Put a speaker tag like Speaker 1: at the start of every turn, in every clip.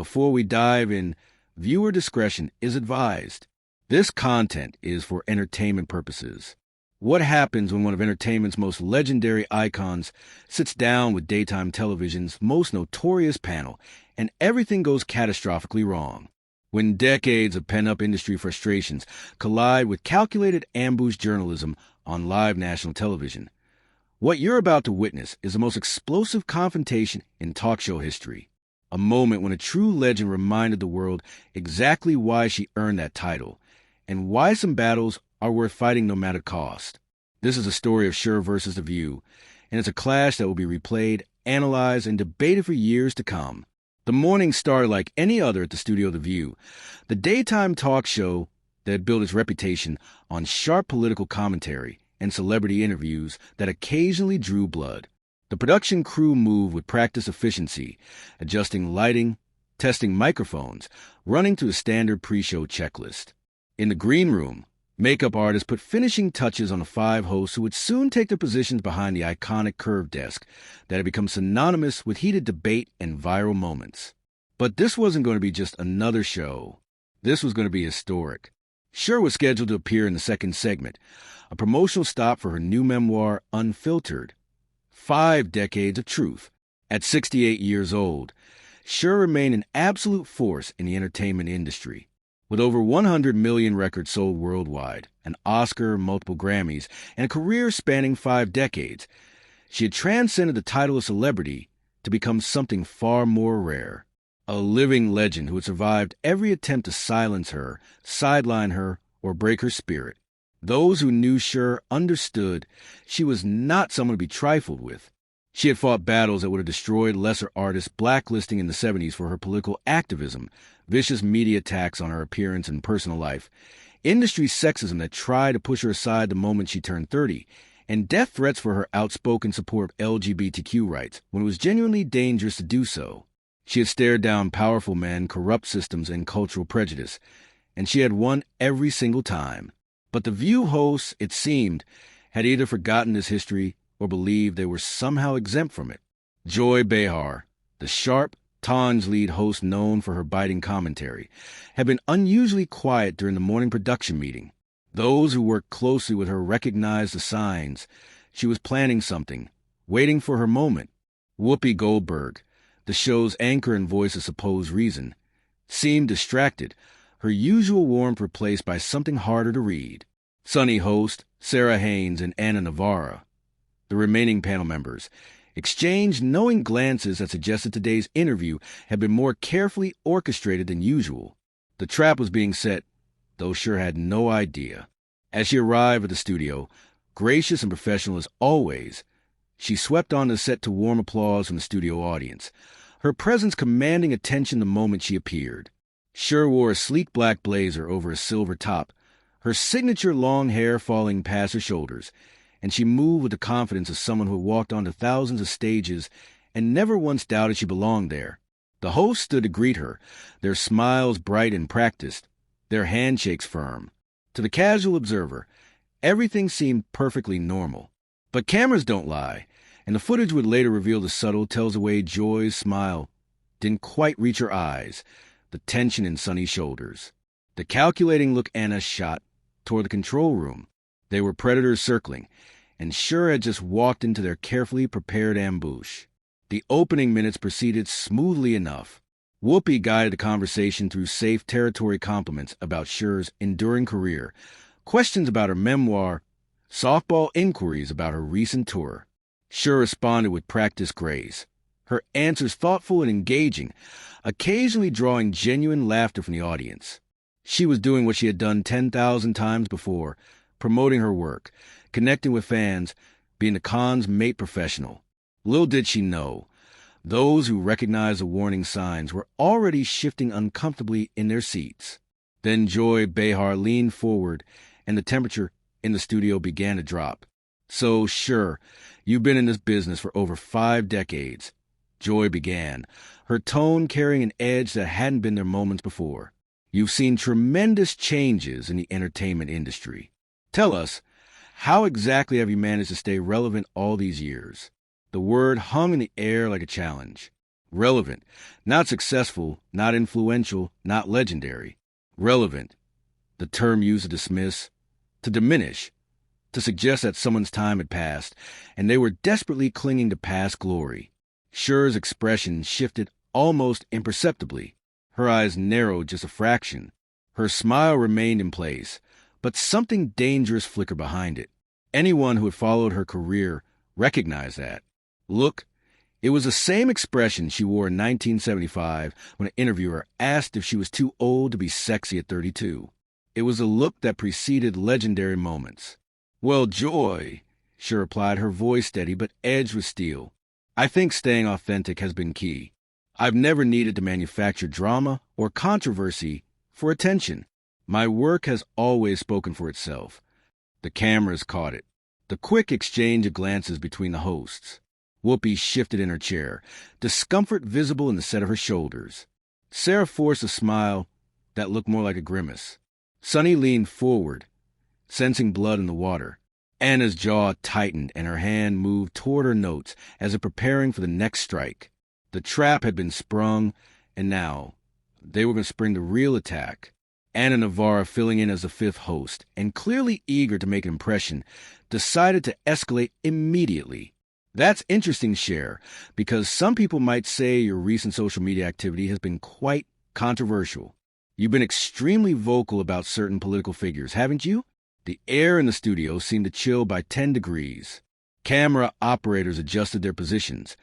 Speaker 1: Before we dive in, viewer discretion is advised. This content is for entertainment purposes. What happens when one of entertainment's most legendary icons sits down with daytime television's most notorious panel and everything goes catastrophically wrong? When decades of pent-up industry frustrations collide with calculated ambush journalism on live national television. What you're about to witness is the most explosive confrontation in talk show history. A moment when a true legend reminded the world exactly why she earned that title and why some battles are worth fighting no matter cost. This is a story of Cher versus The View, and it's a clash that will be replayed, analyzed, and debated for years to come. The morning started like any other at the studio The View, the daytime talk show that had built its reputation on sharp political commentary and celebrity interviews that occasionally drew blood. The production crew moved with practiced efficiency, adjusting lighting, testing microphones, running through a standard pre-show checklist. In the green room, makeup artists put finishing touches on the 5 hosts who would soon take their positions behind the iconic curved desk that had become synonymous with heated debate and viral moments. But this wasn't going to be just another show. This was going to be historic. Cher was scheduled to appear in the second segment, a promotional stop for her new memoir, Unfiltered. 5 decades of truth. At 68 years old, Cher remained an absolute force in the entertainment industry. With over 100 million records sold worldwide, an Oscar, multiple Grammys, and a career spanning 5 decades, she had transcended the title of celebrity to become something far more rare. A living legend who had survived every attempt to silence her, sideline her, or break her spirit. Those who knew Cher understood she was not someone to be trifled with. She had fought battles that would have destroyed lesser artists, blacklisting in the 70s for her political activism, vicious media attacks on her appearance and personal life, industry sexism that tried to push her aside the moment she turned 30, and death threats for her outspoken support of LGBTQ rights when it was genuinely dangerous to do so. She had stared down powerful men, corrupt systems, and cultural prejudice, and she had won every single time. But the View hosts, it seemed, had either forgotten this history or believed they were somehow exempt from it. Joy Behar, the sharp, Tanj-lead host known for her biting commentary, had been unusually quiet during the morning production meeting. Those who worked closely with her recognized the signs. She was planning something, waiting for her moment. Whoopi Goldberg, the show's anchor and voice of supposed reason, seemed distracted, her usual warmth replaced by something harder to read. Sunny host, Sarah Haynes and Anna Navarra, the remaining panel members, exchanged knowing glances that suggested today's interview had been more carefully orchestrated than usual. The trap was being set, though Cher had no idea. As she arrived at the studio, gracious and professional as always, she swept onto the set to warm applause from the studio audience, her presence commanding attention the moment she appeared. Cher wore a sleek black blazer over a silver top, her signature long hair falling past her shoulders, and she moved with the confidence of someone who had walked onto thousands of stages and never once doubted she belonged there. The hosts stood to greet her, their smiles bright and practiced, their handshakes firm. To the casual observer, everything seemed perfectly normal. But cameras don't lie, and the footage would later reveal the subtle tells away Joy's smile didn't quite reach her eyes, the tension in Sunny's shoulders. The calculating look Anna shot toward the control room. They were predators circling, and Cher had just walked into their carefully prepared ambush. The opening minutes proceeded smoothly enough. Whoopi guided the conversation through safe territory compliments about Cher's enduring career, questions about her memoir, softball inquiries about her recent tour. Cher responded with practiced grace, her answers thoughtful and engaging, occasionally drawing genuine laughter from the audience. She was doing what she had done 10,000 times before, promoting her work, connecting with fans, being the con's mate professional. Little did she know, those who recognized the warning signs were already shifting uncomfortably in their seats. Then Joy Behar leaned forward, and the temperature in the studio began to drop. "So, Cher, you've been in this business for over 5 decades. Joy began, her tone carrying an edge that hadn't been there moments before. You've seen tremendous changes in the entertainment industry. Tell us, how exactly have you managed to stay relevant all these years?" The word hung in the air like a challenge. Relevant. Not successful, not influential, not legendary. Relevant. The term used to dismiss, to diminish, to suggest that someone's time had passed, and they were desperately clinging to past glory. Cher's expression shifted almost imperceptibly. Her eyes narrowed just a fraction. Her smile remained in place, but something dangerous flickered behind it. Anyone who had followed her career recognized that. Look, it was the same expression she wore in 1975 when an interviewer asked if she was too old to be sexy at 32. It was a look that preceded legendary moments. "Well, Joy," she replied, her voice steady but edged with steel. "I think staying authentic has been key. I've never needed to manufacture drama or controversy for attention. My work has always spoken for itself." The cameras caught it. The quick exchange of glances between the hosts. Whoopi shifted in her chair, discomfort visible in the set of her shoulders. Sarah forced a smile that looked more like a grimace. Sunny leaned forward, sensing blood in the water. Anna's jaw tightened and her hand moved toward her notes as if preparing for the next strike. The trap had been sprung, and now they were going to spring the real attack. Anna Navarra, filling in as the fifth host, and clearly eager to make an impression, decided to escalate immediately. "That's interesting, Cher, because some people might say your recent social media activity has been quite controversial. You've been extremely vocal about certain political figures, haven't you?" The air in the studio seemed to chill by 10 degrees. Camera operators adjusted their positions,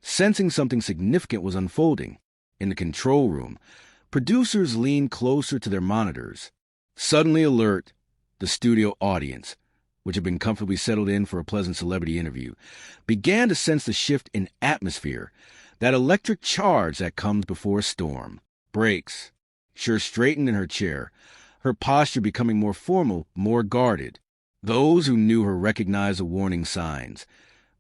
Speaker 1: sensing something significant was unfolding. In the control room, producers leaned closer to their monitors. Suddenly alert, the studio audience, which had been comfortably settled in for a pleasant celebrity interview, began to sense the shift in atmosphere, that electric charge that comes before a storm. Breaks. Cher straightened in her chair, her posture becoming more formal, more guarded. Those who knew her recognized the warning signs.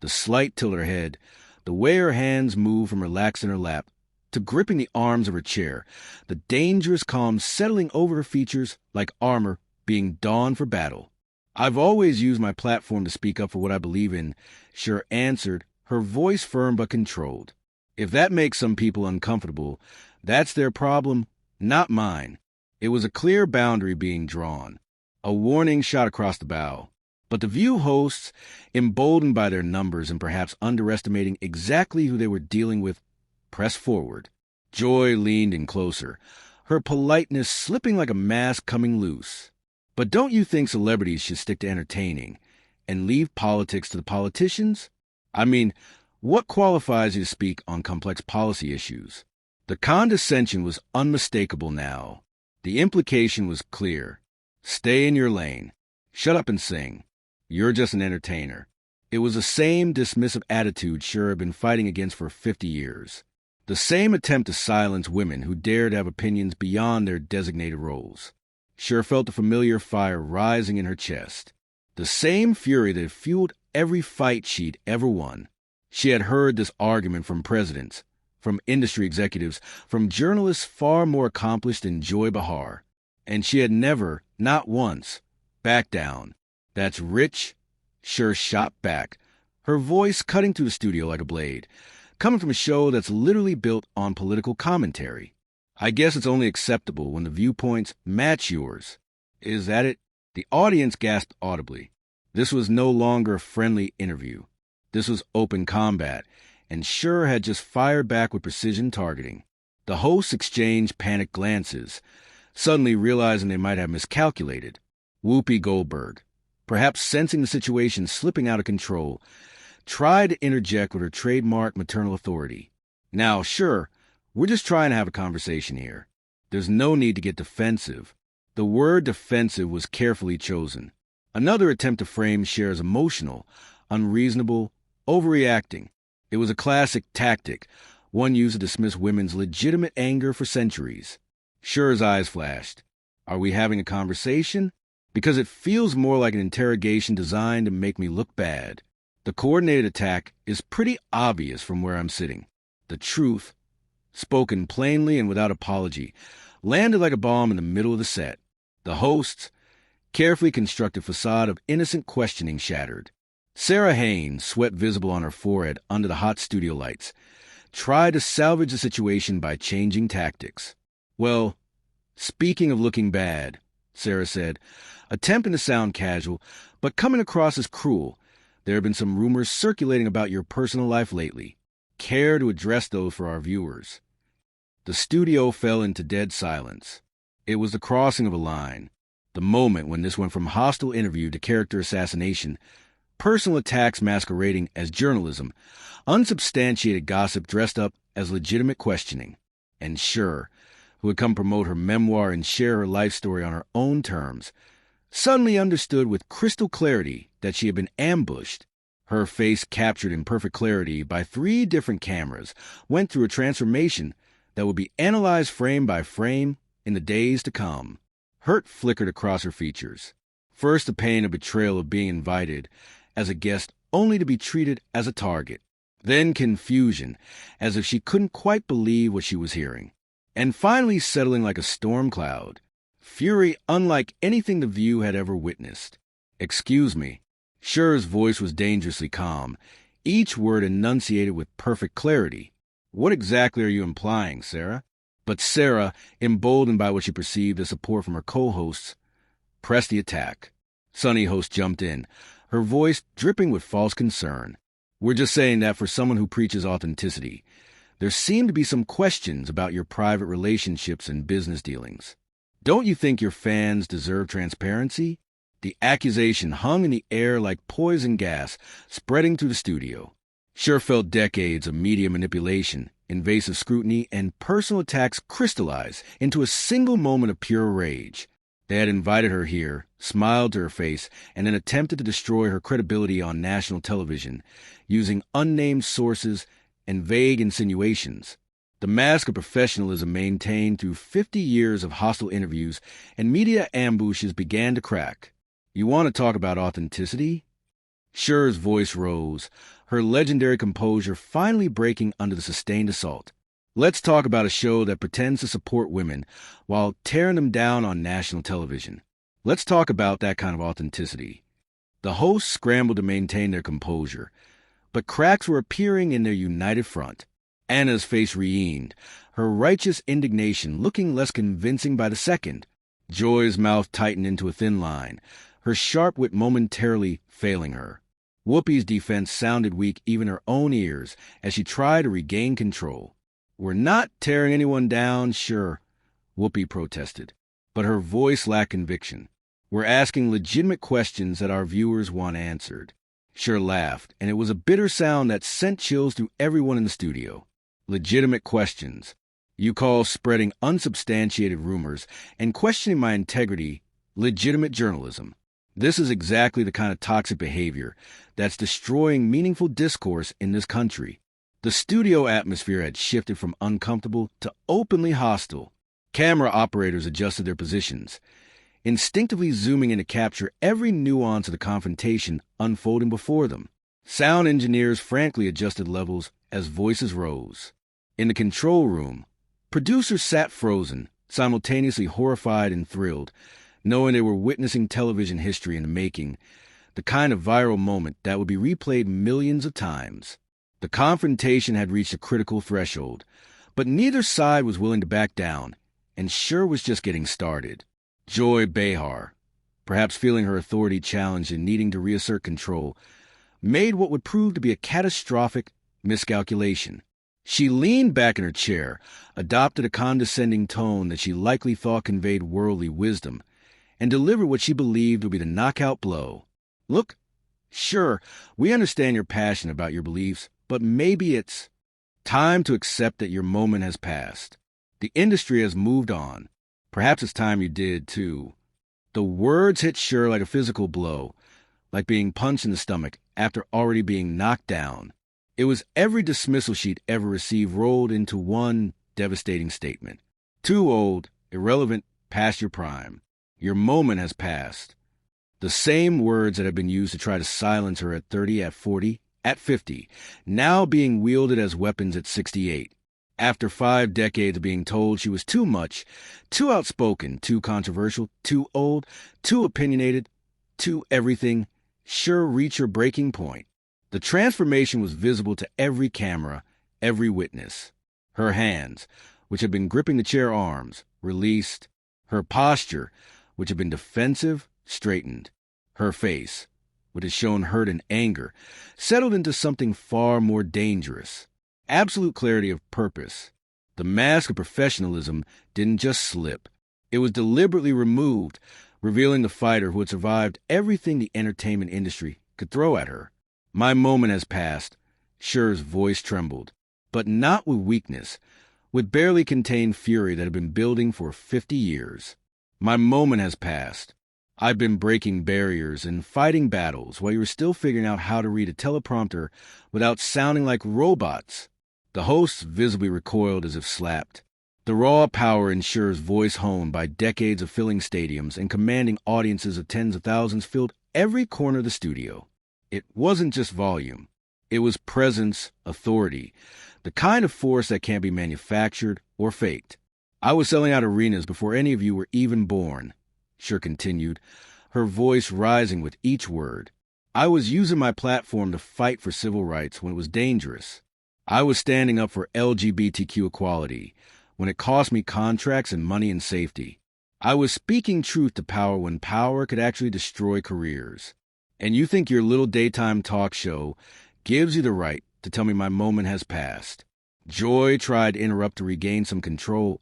Speaker 1: The slight tilt of her head, the way her hands moved from relaxed in her lap to gripping the arms of her chair, the dangerous calm settling over her features like armor being donned for battle. "I've always used my platform to speak up for what I believe in," Cher answered, her voice firm but controlled. "If that makes some people uncomfortable, that's their problem, not mine." It was a clear boundary being drawn. A warning shot across the bow. But the View hosts, emboldened by their numbers and perhaps underestimating exactly who they were dealing with, pressed forward. Joy leaned in closer, her politeness slipping like a mask coming loose. "But don't you think celebrities should stick to entertaining and leave politics to the politicians? I mean, what qualifies you to speak on complex policy issues?" The condescension was unmistakable now. The implication was clear. Stay in your lane. Shut up and sing. You're just an entertainer. It was the same dismissive attitude Cher had been fighting against for 50 years. The same attempt to silence women who dared to have opinions beyond their designated roles. Cher felt the familiar fire rising in her chest. The same fury that had fueled every fight she'd ever won. She had heard this argument from presidents, from industry executives, from journalists far more accomplished than Joy Behar. And she had never, not once, backed down. "That's rich," Cher shot back, her voice cutting through the studio like a blade, coming from a show that's literally built on political commentary. "I guess it's only acceptable when the viewpoints match yours. Is that it?" The audience gasped audibly. This was no longer a friendly interview. This was open combat, and Cher had just fired back with precision targeting. The hosts exchanged panicked glances, suddenly realizing they might have miscalculated. Whoopi Goldberg, perhaps sensing the situation slipping out of control, tried to interject with her trademark maternal authority. "Now, sure, we're just trying to have a conversation here. There's no need to get defensive." The word defensive was carefully chosen. Another attempt to frame Cher as emotional, unreasonable, overreacting. It was a classic tactic, one used to dismiss women's legitimate anger for centuries. Cher's eyes flashed. "Are we having a conversation? Because it feels more like an interrogation designed to make me look bad." The coordinated attack is pretty obvious from where I'm sitting. The truth, spoken plainly and without apology, landed like a bomb in the middle of the set. The host's carefully constructed facade of innocent questioning shattered. Sarah Haynes, sweat visible on her forehead under the hot studio lights, tried to salvage the situation by changing tactics. "Well, speaking of looking bad," Sarah said, attempting to sound casual, but coming across as cruel, "there have been some rumors circulating about your personal life lately. Care to address those for our viewers?" The studio fell into dead silence. It was the crossing of a line, the moment when this went from hostile interview to character assassination, personal attacks masquerading as journalism, unsubstantiated gossip dressed up as legitimate questioning. And Cher, who had come promote her memoir and share her life story on her own terms, suddenly understood with crystal clarity that she had been ambushed. Her face, captured in perfect clarity by 3 different cameras, went through a transformation that would be analyzed frame by frame in the days to come. Hurt flickered across her features. First the pain of betrayal of being invited as a guest only to be treated as a target. Then confusion, as if she couldn't quite believe what she was hearing. And finally settling like a storm cloud. Fury unlike anything The View had ever witnessed. "Excuse me." Cher's voice was dangerously calm, each word enunciated with perfect clarity. "What exactly are you implying, Sarah?" But Sarah, emboldened by what she perceived as support from her co-hosts, pressed the attack. Sunny host jumped in, her voice dripping with false concern. "We're just saying that for someone who preaches authenticity, there seem to be some questions about your private relationships and business dealings. Don't you think your fans deserve transparency?" The accusation hung in the air like poison gas, spreading through the studio. Cher felt decades of media manipulation, invasive scrutiny, and personal attacks crystallize into a single moment of pure rage. They had invited her here, smiled to her face, and then attempted to destroy her credibility on national television, using unnamed sources and vague insinuations. The mask of professionalism maintained through 50 years of hostile interviews and media ambushes began to crack. "You want to talk about authenticity?" Cher's voice rose, her legendary composure finally breaking under the sustained assault. "Let's talk about a show that pretends to support women while tearing them down on national television. Let's talk about that kind of authenticity." The hosts scrambled to maintain their composure, but cracks were appearing in their united front. Anna's face reamed, her righteous indignation looking less convincing by the second. Joy's mouth tightened into a thin line, her sharp wit momentarily failing her. Whoopi's defense sounded weak even in her own ears as she tried to regain control. "We're not tearing anyone down, sure," Whoopi protested, but her voice lacked conviction. "We're asking legitimate questions that our viewers want answered." Cher laughed, and it was a bitter sound that sent chills through everyone in the studio. "Legitimate questions. You call spreading unsubstantiated rumors and questioning my integrity legitimate journalism. This is exactly the kind of toxic behavior that's destroying meaningful discourse in this country." The studio atmosphere had shifted from uncomfortable to openly hostile. Camera operators adjusted their positions, instinctively zooming in to capture every nuance of the confrontation unfolding before them. Sound engineers frantically adjusted levels as voices rose. In the control room, producers sat frozen, simultaneously horrified and thrilled, knowing they were witnessing television history in the making, the kind of viral moment that would be replayed millions of times. The confrontation had reached a critical threshold, but neither side was willing to back down, and Cher was just getting started. Joy Behar, perhaps feeling her authority challenged and needing to reassert control, made what would prove to be a catastrophic miscalculation. She leaned back in her chair, adopted a condescending tone that she likely thought conveyed worldly wisdom, and delivered what she believed would be the knockout blow. "Look, sure, we understand you're passionate about your beliefs, but maybe it's time to accept that your moment has passed. The industry has moved on. Perhaps it's time you did, too." The words hit Cher like a physical blow, like being punched in the stomach after already being knocked down. It was every dismissal she'd ever received rolled into one devastating statement. "Too old, irrelevant, past your prime. Your moment has passed." The same words that had been used to try to silence her at 30, at 40, at 50, now being wielded as weapons at 68. After 5 decades of being told she was too much, too outspoken, too controversial, too old, too opinionated, too everything, Cher reached her breaking point. The transformation was visible to every camera, every witness. Her hands, which had been gripping the chair arms, released. Her posture, which had been defensive, straightened. Her face, which had shown hurt and anger, settled into something far more dangerous. Absolute clarity of purpose. The mask of professionalism didn't just slip. It was deliberately removed, revealing the fighter who had survived everything the entertainment industry could throw at her. My moment has passed. Cher's voice trembled, but not with weakness, with barely contained fury that had been building for 50 years. My moment has passed. I've been breaking barriers and fighting battles while you were still figuring out how to read a teleprompter without sounding like robots. The hosts visibly recoiled as if slapped. The raw power in Cher's voice, honed by decades of filling stadiums and commanding audiences of tens of thousands, filled every corner of the studio. It wasn't just volume. It was presence, authority, the kind of force that can't be manufactured or faked. I was selling out arenas before any of you were even born, Cher continued, her voice rising with each word. I was using my platform to fight for civil rights when it was dangerous. I was standing up for LGBTQ equality when it cost me contracts and money and safety. I was speaking truth to power when power could actually destroy careers. And you think your little daytime talk show gives you the right to tell me my moment has passed? Joy tried to interrupt to regain some control,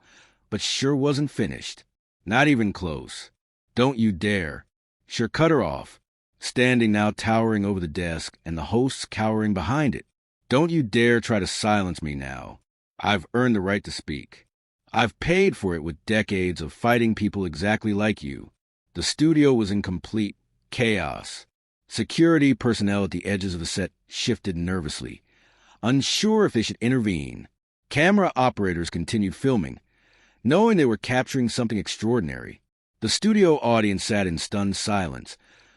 Speaker 1: but Cher wasn't finished. Not even close. Don't you dare. Cher cut her off, standing now towering over the desk and the hosts cowering behind it. Don't you dare try to silence me now. I've earned the right to speak. I've paid for it with decades of fighting people exactly like you. The studio was in complete chaos. Security personnel at the edges of the set shifted nervously, unsure if they should intervene. Camera operators continued filming, knowing they were capturing something extraordinary. The studio audience sat in stunned silence,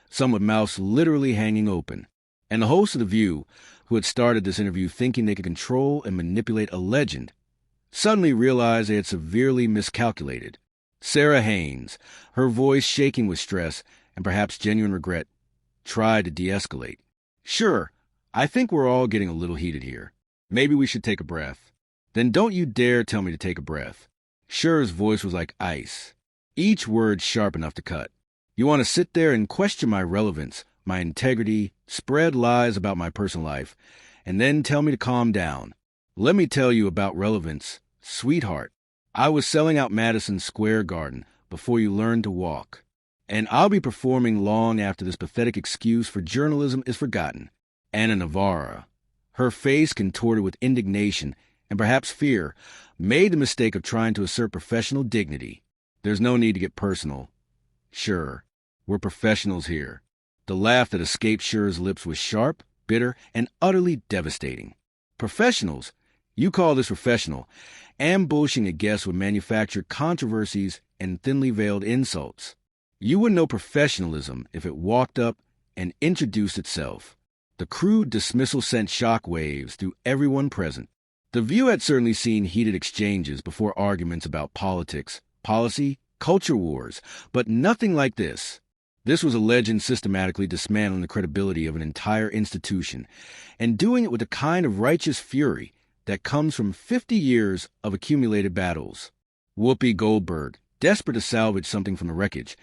Speaker 1: some with mouths literally hanging open. And the host of The View, who had started this interview thinking they could control and manipulate a legend, suddenly realized they had severely miscalculated. Sarah Haynes, her voice shaking with stress and perhaps genuine regret, tried to de-escalate. Sure, I think we're all getting a little heated here. Maybe we should take a breath. Then don't you dare tell me to take a breath. Cher's voice was like ice, each word sharp enough to cut. You want to sit there and question my relevance, my integrity, spread lies about my personal life, and then tell me to calm down. Let me tell you about relevance, sweetheart. I was selling out Madison Square Garden before you learned to walk. And I'll be performing long after this pathetic excuse for journalism is forgotten. Anna Navarra, her face contorted with indignation and perhaps fear, made the mistake of trying to assert professional dignity. There's no need to get personal. Sure, we're professionals here. The laugh that escaped Cher's lips was sharp, bitter, and utterly devastating. Professionals? You call this professional? Ambushing a guest with manufactured controversies and thinly veiled insults. You wouldn't know professionalism if it walked up and introduced itself. The crude dismissal sent shockwaves through everyone present. The View had certainly seen heated exchanges before arguments about politics, policy, culture wars, but nothing like this. This was a legend systematically dismantling the credibility of an entire institution and doing it with the kind of righteous fury that comes from 50 years of accumulated battles. Whoopi Goldberg, desperate to salvage something from the wreckage,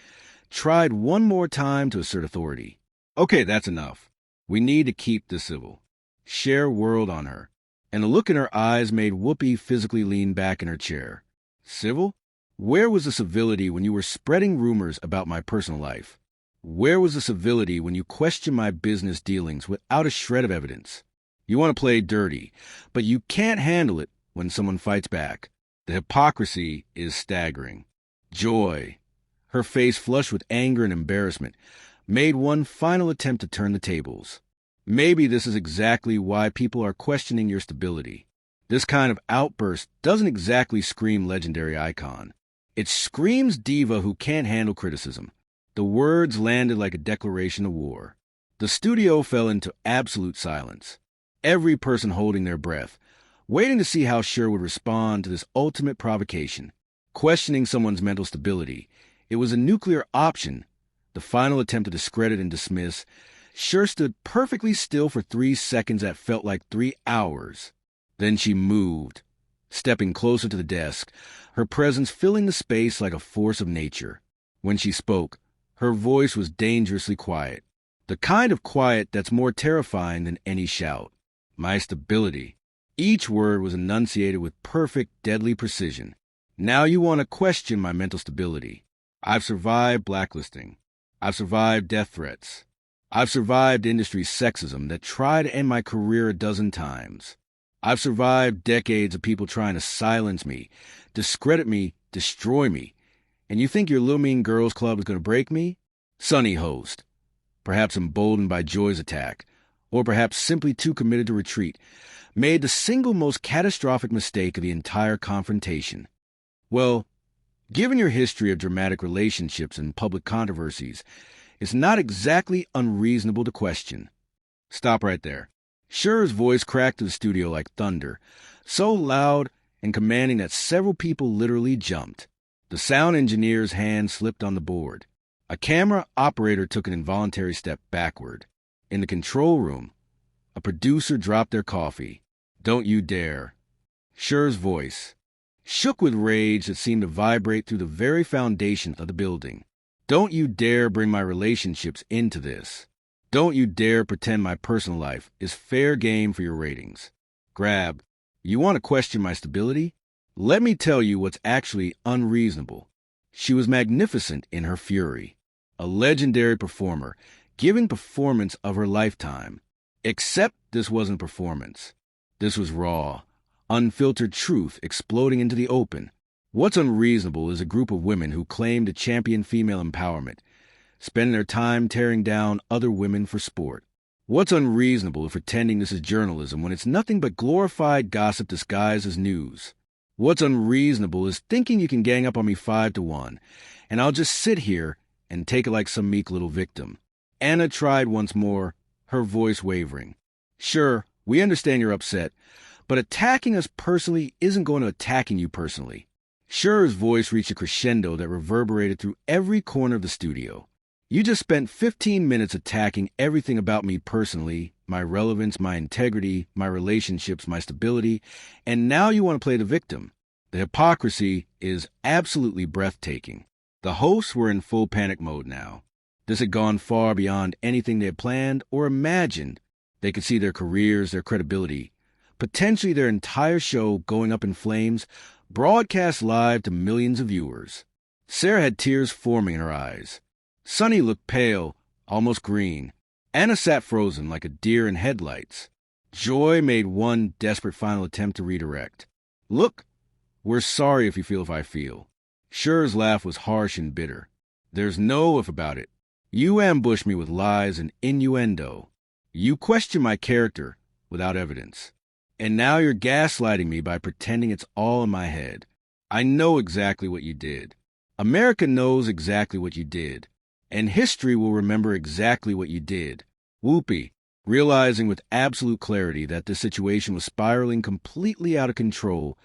Speaker 1: tried one more time to assert authority. Okay, that's enough. We need to keep this civil. Cher whirled on her, and the look in her eyes made Whoopi physically lean back in her chair. Civil? Where was the civility when you were spreading rumors about my personal life? Where was the civility when you questioned my business dealings without a shred of evidence? You want to play dirty, but you can't handle it when someone fights back. The hypocrisy is staggering. Joy, her face flushed with anger and embarrassment, made one final attempt to turn the tables. Maybe this is exactly why people are questioning your stability. This kind of outburst doesn't exactly scream legendary icon. It screams diva who can't handle criticism. The words landed like a declaration of war. The studio fell into absolute silence, every person holding their breath, waiting to see how Cher would respond to this ultimate provocation. Questioning someone's mental stability, it was a nuclear option. The final attempt to discredit and dismiss. Cher stood perfectly still for 3 seconds that felt like 3 hours. Then she moved, stepping closer to the desk, her presence filling the space like a force of nature. When she spoke, her voice was dangerously quiet, the kind of quiet that's more terrifying than any shout. My stability. Each word was enunciated with perfect, deadly precision. Now you want to question my mental stability. I've survived blacklisting. I've survived death threats. I've survived industry sexism that tried to end my career a dozen times. I've survived decades of people trying to silence me, discredit me, destroy me. And you think your Little Mean Girls Club is going to break me? Sunny host, perhaps emboldened by Joy's attack, or perhaps simply too committed to retreat, made the single most catastrophic mistake of the entire confrontation. Well, given your history of dramatic relationships and public controversies, it's not exactly unreasonable to question. Stop right there. Cher's voice cracked through the studio like thunder, so loud and commanding that several people literally jumped. The sound engineer's hand slipped on the board. A camera operator took an involuntary step backward. In the control room, a producer dropped their coffee. Don't you dare. Cher's voice shook with rage that seemed to vibrate through the very foundation of the building. Don't you dare bring my relationships into this. Don't you dare pretend my personal life is fair game for your ratings. Grab. You want to question my stability? Let me tell you what's actually unreasonable. She was magnificent in her fury. A legendary performer, giving performance of her lifetime. Except this wasn't performance. This was raw, unfiltered truth exploding into the open. What's unreasonable is a group of women who claim to champion female empowerment, spending their time tearing down other women for sport. What's unreasonable is pretending this is journalism when it's nothing but glorified gossip disguised as news. What's unreasonable is thinking you can gang up on me 5-1, and I'll just sit here and take it like some meek little victim. Anna tried once more, her voice wavering. Sure, we understand you're upset, but attacking us personally isn't going to attacking you personally. Cher's voice reached a crescendo that reverberated through every corner of the studio. You just spent 15 minutes attacking everything about me personally, my relevance, my integrity, my relationships, my stability, and now you want to play the victim. The hypocrisy is absolutely breathtaking. The hosts were in full panic mode now. This had gone far beyond anything they had planned or imagined. They could see their careers, their credibility, potentially their entire show going up in flames, broadcast live to millions of viewers. Sarah had tears forming in her eyes. Sunny looked pale, almost green. Anna sat frozen like a deer in headlights. Joy made one desperate final attempt to redirect. Look, we're sorry if you feel if I feel. Cher's laugh was harsh and bitter. There's no if about it. You ambush me with lies and innuendo. You question my character without evidence. And now you're gaslighting me by pretending it's all in my head. I know exactly what you did. America knows exactly what you did. And history will remember exactly what you did. Whoopee, realizing with absolute clarity that this situation was spiraling completely out of control,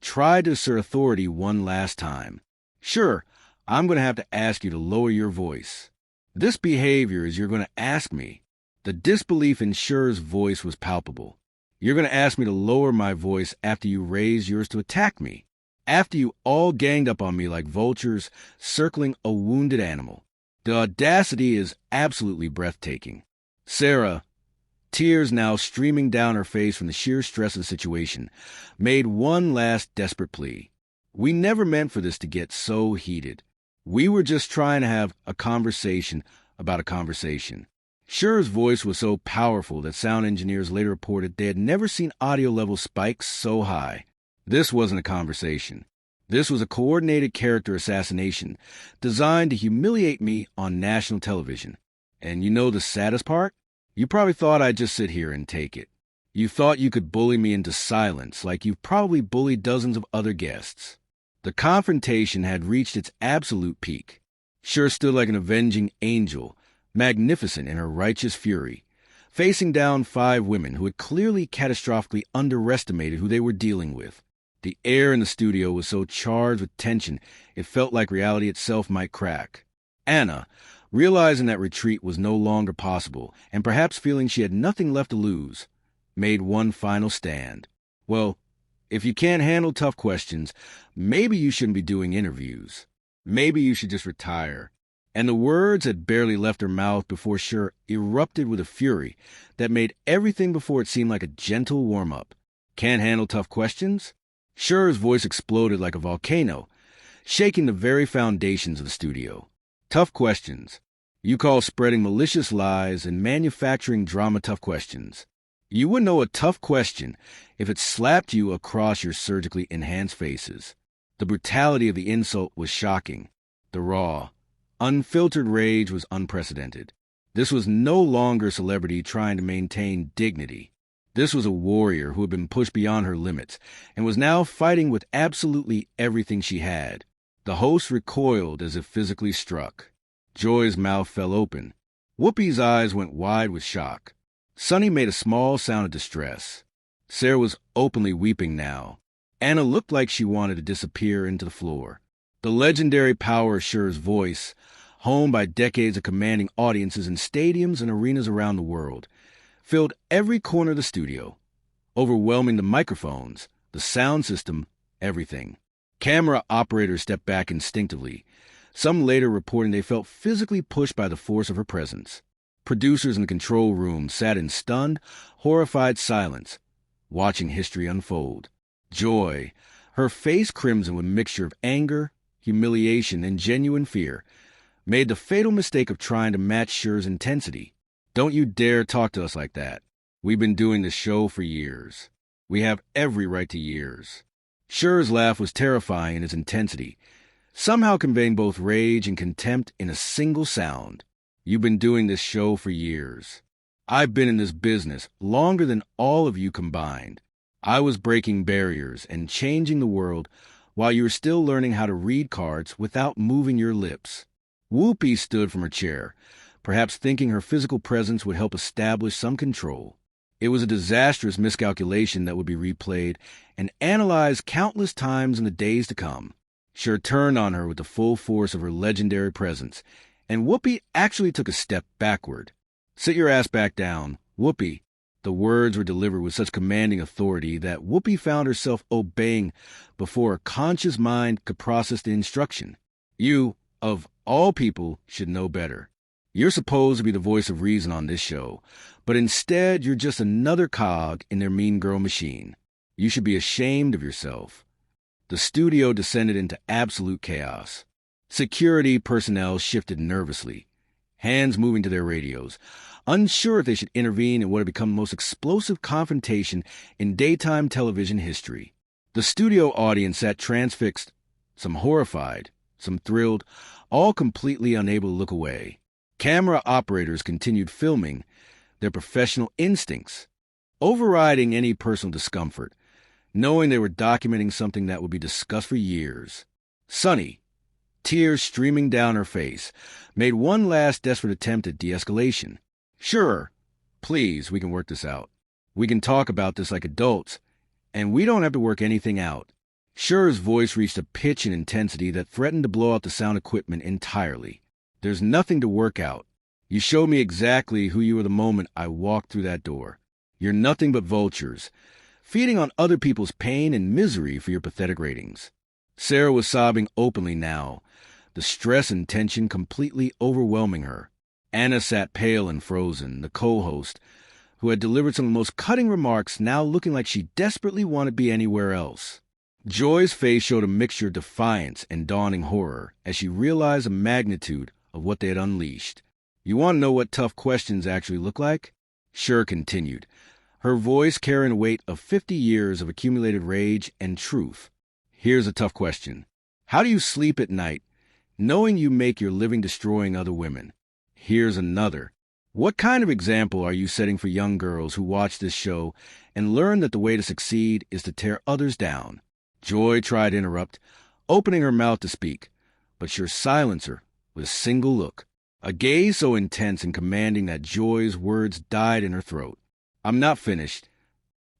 Speaker 1: tried to assert authority one last time. Sure, I'm going to have to ask you to lower your voice. This behavior is you're going to ask me. The disbelief in Cher's voice was palpable. You're going to ask me to lower my voice after you raised yours to attack me, after you all ganged up on me like vultures circling a wounded animal. The audacity is absolutely breathtaking. Sarah, tears now streaming down her face from the sheer stress of the situation, made one last desperate plea. We never meant for this to get so heated. We were just trying to have a conversation about a conversation. Cher's voice was so powerful that sound engineers later reported they had never seen audio level spikes so high. This wasn't a conversation. This was a coordinated character assassination designed to humiliate me on national television. And you know the saddest part? You probably thought I'd just sit here and take it. You thought you could bully me into silence like you've probably bullied dozens of other guests. The confrontation had reached its absolute peak. Cher stood like an avenging angel, magnificent in her righteous fury, facing down 5 women who had clearly catastrophically underestimated who they were dealing with. The air in the studio was so charged with tension it felt like reality itself might crack. Anna, realizing that retreat was no longer possible, and perhaps feeling she had nothing left to lose, made one final stand. Well, if you can't handle tough questions, maybe you shouldn't be doing interviews. Maybe you should just retire. And the words had barely left her mouth before Cher erupted with a fury that made everything before it seem like a gentle warm-up. Can't handle tough questions? Cher's voice exploded like a volcano, shaking the very foundations of the studio. Tough questions. You call spreading malicious lies and manufacturing drama tough questions. You would know a tough question if it slapped you across your surgically enhanced faces. The brutality of the insult was shocking. The raw, unfiltered rage was unprecedented. This was no longer a celebrity trying to maintain dignity. This was a warrior who had been pushed beyond her limits and was now fighting with absolutely everything she had. The host recoiled as if physically struck. Joy's mouth fell open. Whoopi's eyes went wide with shock. Sonny made a small sound of distress. Sarah was openly weeping now. Anna looked like she wanted to disappear into the floor. The legendary power of Cher's voice, honed by decades of commanding audiences in stadiums and arenas around the world, filled every corner of the studio, overwhelming the microphones, the sound system, everything. Camera operators stepped back instinctively, some later reporting they felt physically pushed by the force of her presence. Producers in the control room sat in stunned, horrified silence, watching history unfold. Joy, her face crimson with a mixture of anger, humiliation, and genuine fear, made the fatal mistake of trying to match Cher's intensity. Don't you dare talk to us like that. We've been doing this show for years. We have every right to years. Cher's laugh was terrifying in its intensity, somehow conveying both rage and contempt in a single sound. You've been doing this show for years. I've been in this business longer than all of you combined. I was breaking barriers and changing the world while you were still learning how to read cards without moving your lips. Whoopi stood from her chair, perhaps thinking her physical presence would help establish some control. It was a disastrous miscalculation that would be replayed and analyzed countless times in the days to come. Cher turned on her with the full force of her legendary presence, and Whoopi actually took a step backward. Sit your ass back down, Whoopi. The words were delivered with such commanding authority that Whoopi found herself obeying before her conscious mind could process the instruction. You, of all people, should know better. You're supposed to be the voice of reason on this show, but instead you're just another cog in their mean girl machine. You should be ashamed of yourself. The studio descended into absolute chaos. Security personnel shifted nervously, hands moving to their radios, unsure if they should intervene in what had become the most explosive confrontation in daytime television history. The studio audience sat transfixed, some horrified, some thrilled, all completely unable to look away. Camera operators continued filming, their professional instincts, overriding any personal discomfort, knowing they were documenting something that would be discussed for years. Sonny, tears streaming down her face, made one last desperate attempt at de-escalation. Sure, please, we can work this out. We can talk about this like adults, and we don't have to work anything out. Cher's voice reached a pitch and intensity that threatened to blow out the sound equipment entirely. There's nothing to work out. You showed me exactly who you were the moment I walked through that door. You're nothing but vultures, feeding on other people's pain and misery for your pathetic ratings. Sarah was sobbing openly now, the stress and tension completely overwhelming her. Anna sat pale and frozen, the co-host, who had delivered some of the most cutting remarks, now looking like she desperately wanted to be anywhere else. Joy's face showed a mixture of defiance and dawning horror as she realized the magnitude of what they had unleashed. You want to know what tough questions actually look like? Cher continued, her voice carrying a weight of 50 years of accumulated rage and truth. Here's a tough question. How do you sleep at night, knowing you make your living destroying other women? Here's another. What kind of example are you setting for young girls who watch this show and learn that the way to succeed is to tear others down? Joy tried to interrupt, opening her mouth to speak, but Cher silenced her with a single look, a gaze so intense and commanding that Joy's words died in her throat. I'm not finished.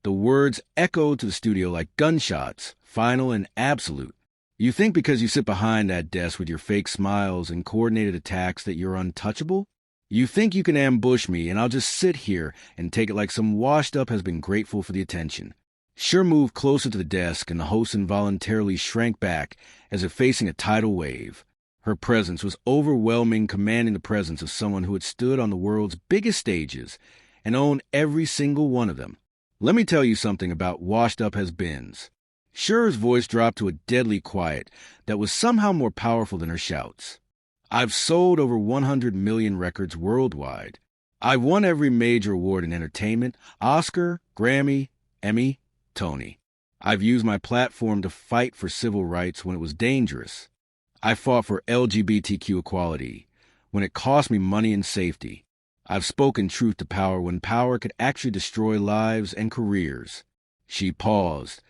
Speaker 1: The words echoed to the studio like gunshots, final and absolute. You think because you sit behind that desk with your fake smiles and coordinated attacks that you're untouchable? You think you can ambush me and I'll just sit here and take it like some washed up has been grateful for the attention. Cher moved closer to the desk, and the host involuntarily shrank back as if facing a tidal wave. Her presence was overwhelming, commanding the presence of someone who had stood on the world's biggest stages and owned every single one of them. Let me tell you something about washed-up has-beens. Cher's voice dropped to a deadly quiet that was somehow more powerful than her shouts. I've sold over 100 million records worldwide. I've won every major award in entertainment: Oscar, Grammy, Emmy, Tony. I've used my platform to fight for civil rights when it was dangerous. I fought for LGBTQ equality when it cost me money and safety. I've spoken truth to power when power could actually destroy lives and careers. She paused,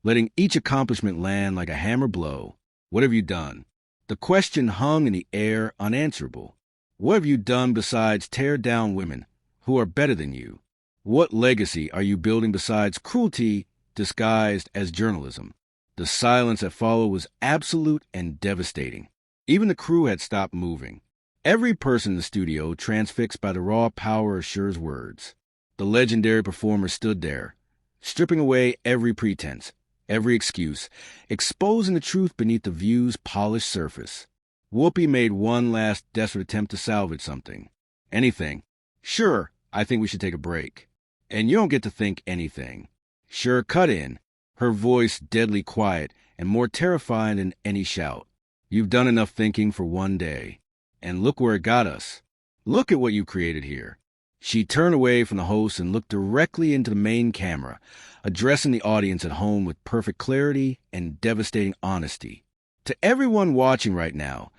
Speaker 1: letting each accomplishment land like a hammer blow. What have you done? The question hung in the air, unanswerable. What have you done besides tear down women who are better than you? What legacy are you building besides cruelty disguised as journalism? The silence that followed was absolute and devastating. Even the crew had stopped moving. Every person in the studio transfixed by the raw power of Cher's words. The legendary performer stood there, stripping away every pretense, every excuse, exposing the truth beneath the view's polished surface. Whoopi made one last desperate attempt to salvage something. Anything. Sure, I think we should take a break. And you don't get to think anything. Cher cut in, her voice deadly quiet and more terrifying than any shout. You've done enough thinking for one day. And look where it got us. Look at what you created here. She turned away from the host and looked directly into the main camera, addressing the audience at home with perfect clarity and devastating honesty. To everyone watching right now,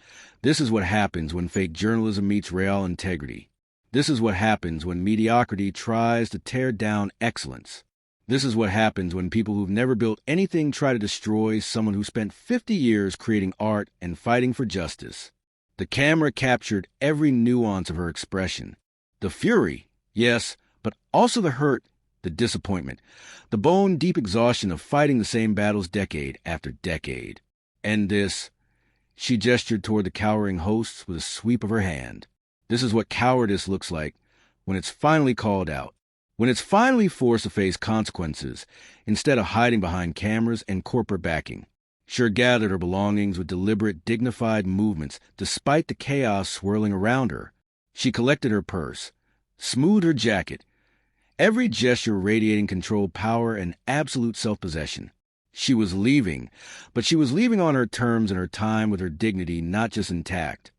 Speaker 1: this is what happens when fake journalism meets real integrity. This is what happens when mediocrity tries to tear down excellence. This is what happens when people who've never built anything try to destroy someone who spent 50 years creating art and fighting for justice. The camera captured every nuance of her expression. The fury, yes, but also the hurt, the disappointment, the bone-deep exhaustion of fighting the same battles decade after decade. And this, she gestured toward the cowering hosts with a sweep of her hand. This is what cowardice looks like when it's finally called out, when it's finally forced to face consequences instead of hiding behind cameras and corporate backing. Cher gathered her belongings with deliberate, dignified movements despite the chaos swirling around her. She collected her purse, smoothed her jacket, every gesture radiating controlled power and absolute self-possession. She was leaving, but she was leaving on her terms and her time with her dignity not just intact,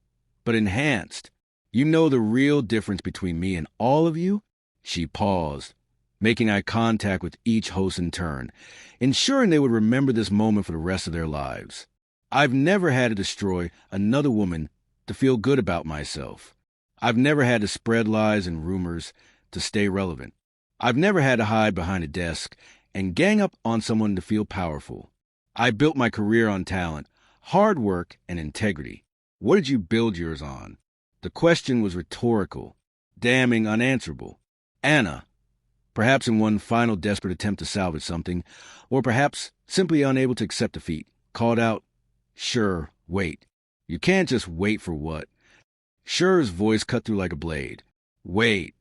Speaker 1: but enhanced. You know the real difference between me and all of you? She paused, making eye contact with each host in turn, ensuring they would remember this moment for the rest of their lives. I've never had to destroy another woman to feel good about myself. I've never had to spread lies and rumors to stay relevant. I've never had to hide behind a desk and gang up on someone to feel powerful. I built my career on talent, hard work, and integrity. What did you build yours on? The question was rhetorical, damning unanswerable. Anna, perhaps in one final desperate attempt to salvage something, or perhaps simply unable to accept defeat, called out, "Sure, wait. You can't just wait for what?" Cher's voice cut through like a blade. Wait,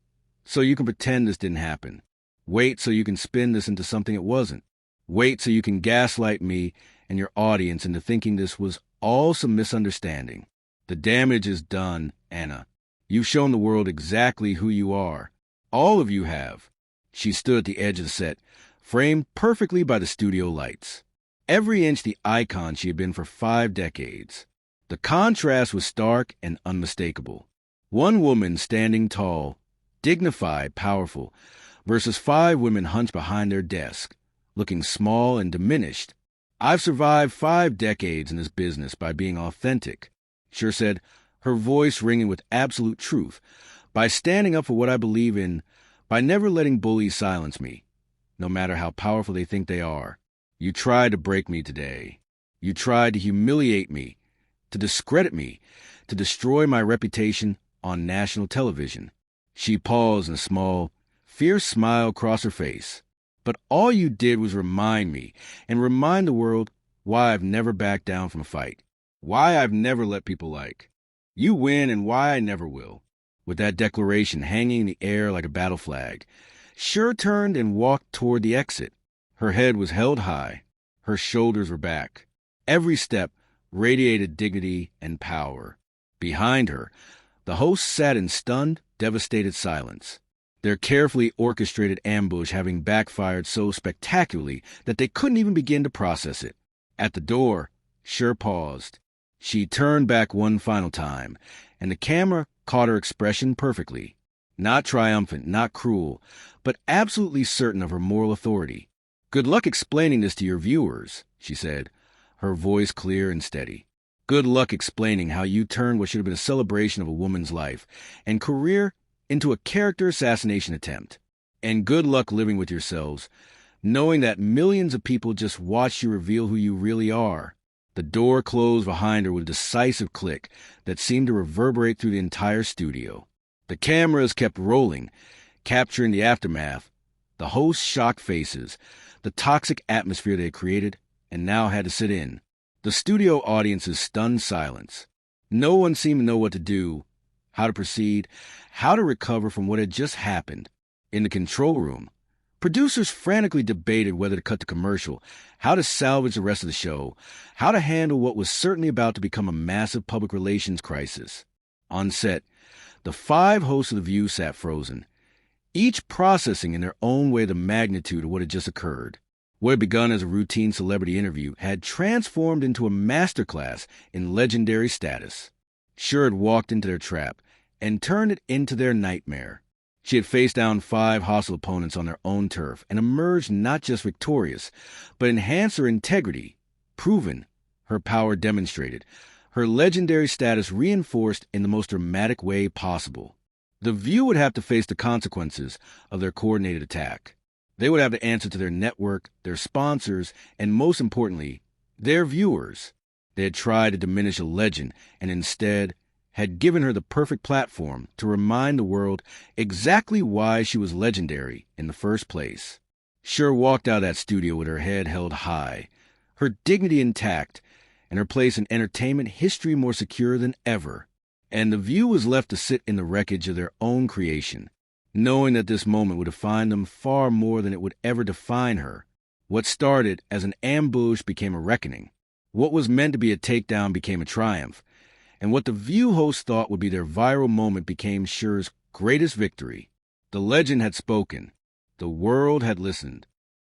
Speaker 1: so you can pretend this didn't happen. Wait so you can spin this into something it wasn't. Wait so you can gaslight me and your audience into thinking this was all some misunderstanding. The damage is done, Anna. You've shown the world exactly who you are. All of you have. She stood at the edge of the set, framed perfectly by the studio lights. Every inch the icon she had been for 5 decades. The contrast was stark and unmistakable. One woman standing tall, dignified, powerful, versus 5 women hunched behind their desk, looking small and diminished. I've survived 5 decades in this business by being authentic, Cher said, her voice ringing with absolute truth, by standing up for what I believe in, by never letting bullies silence me, no matter how powerful they think they are. You tried to break me today. You tried to humiliate me, to discredit me, to destroy my reputation on national television. She paused and a small, fierce smile crossed her face. But all you did was remind me and remind the world why I've never backed down from a fight, why I've never let people like. You win and why I never will. With that declaration hanging in the air like a battle flag, Cher turned and walked toward the exit, Her head was held high. Her shoulders were back. Every step radiated dignity and power. Behind her, the hosts sat in stunned, devastated silence, their carefully orchestrated ambush having backfired so spectacularly that they couldn't even begin to process it. At the door, Cher paused. She turned back one final time, and the camera caught her expression perfectly. Not triumphant, not cruel, but absolutely certain of her moral authority. "Good luck explaining this to your viewers," she said, her voice clear and steady. "Good luck explaining how you turned what should have been a celebration of a woman's life and career into a character assassination attempt. And good luck living with yourselves, knowing that millions of people just watched you reveal who you really are." The door closed behind her with a decisive click that seemed to reverberate through the entire studio. The cameras kept rolling, capturing the aftermath, the hosts' shocked faces, the toxic atmosphere they had created and now had to sit in. The studio audience's stunned silence. No one seemed to know what to do, how to proceed, how to recover from what had just happened. In the control room, producers frantically debated whether to cut the commercial, how to salvage the rest of the show, how to handle what was certainly about to become a massive public relations crisis. On set, the 5 hosts of The View sat frozen, each processing in their own way the magnitude of what had just occurred. What had begun as a routine celebrity interview had transformed into a masterclass in legendary status. Cher had walked into their trap and turned it into their nightmare. She had faced down 5 hostile opponents on their own turf and emerged not just victorious, but enhanced her integrity, proven, her power demonstrated, her legendary status reinforced in the most dramatic way possible. The View would have to face the consequences of their coordinated attack. They would have to answer to their network, their sponsors, and most importantly, their viewers. They had tried to diminish a legend and instead had given her the perfect platform to remind the world exactly why she was legendary in the first place. Cher walked out of that studio with her head held high, her dignity intact, and her place in entertainment history more secure than ever. And The View was left to sit in the wreckage of their own creation, knowing that this moment would define them far more than it would ever define her. What started as an ambush became a reckoning. What was meant to be a takedown became a triumph. And what the View hosts thought would be their viral moment became Cher's greatest victory. The legend had spoken. The world had listened.